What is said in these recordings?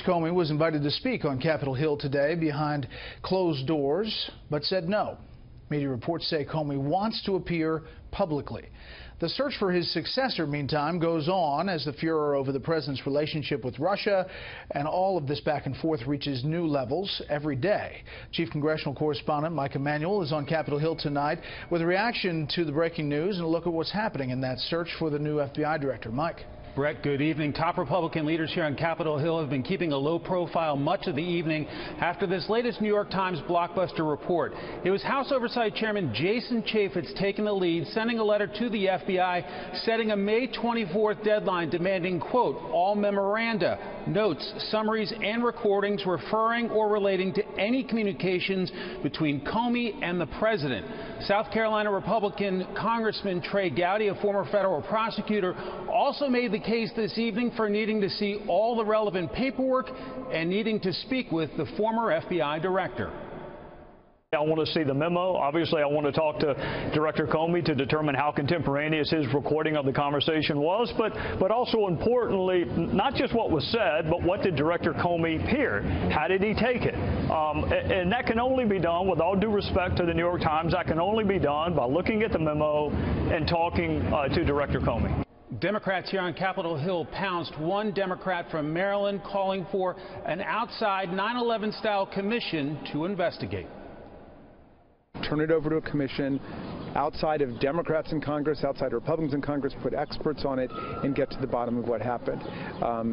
Comey was invited to speak on Capitol Hill today behind closed doors, but said no. Media reports say Comey wants to appear publicly. The search for his successor, meantime, goes on as the furor over the president's relationship with Russia and all of this back and forth reaches new levels every day. Chief congressional correspondent Mike Emanuel is on Capitol Hill tonight with a reaction to the breaking news and a look at what's happening in that search for the new FBI director. Mike. Brett, good evening. Top Republican leaders here on Capitol Hill have been keeping a low profile much of the evening after this latest New York Times blockbuster report. It was House Oversight Chairman Jason Chaffetz taking the lead, sending a letter to the FBI, setting a May 24th deadline demanding, quote, all memoranda, notes, summaries, and recordings referring or relating to any communications between Comey and the president. South Carolina Republican Congressman Trey Gowdy, a former federal prosecutor, also made the case this evening for needing to see all the relevant paperwork and needing to speak with the former FBI director. I want to see the memo. Obviously, I want to talk to Director Comey to determine how contemporaneous his recording of the conversation was, but also importantly, not just what was said, but what did Director Comey hear? How did he take it? And that can only be done, with all due respect to the New York Times, that can only be done by looking at the memo and talking to Director Comey. Democrats here on Capitol Hill pounced one Democrat from Maryland calling for an outside 9/11-style commission to investigate. Turn it over to a commission outside of Democrats in Congress, outside of Republicans in Congress, put experts on it and get to the bottom of what happened.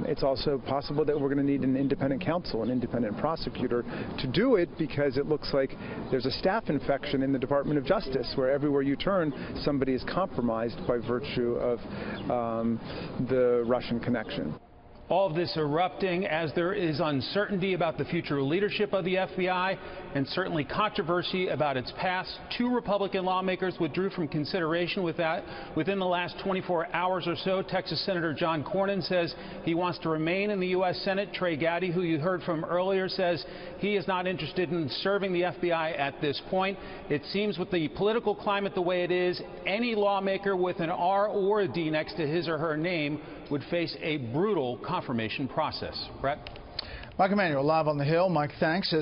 It's also possible that we're going to need an independent counsel, an independent prosecutor to do it, because it looks like there's a staph infection in the Department of Justice where everywhere you turn somebody is compromised by virtue of the Russian connection. All of this erupting as there is uncertainty about the future leadership of the FBI and certainly controversy about its past. Two Republican lawmakers withdrew from consideration with that within the last 24 hours or so. Texas Senator John Cornyn says he wants to remain in the U.S. Senate. Trey Gowdy, who you heard from earlier, says he is not interested in serving the FBI at this point. It seems with the political climate the way it is, any lawmaker with an R or a D next to his or her name would face a brutal confirmation process. Brett? Mike Emanuel live on the Hill. Mike, thanks.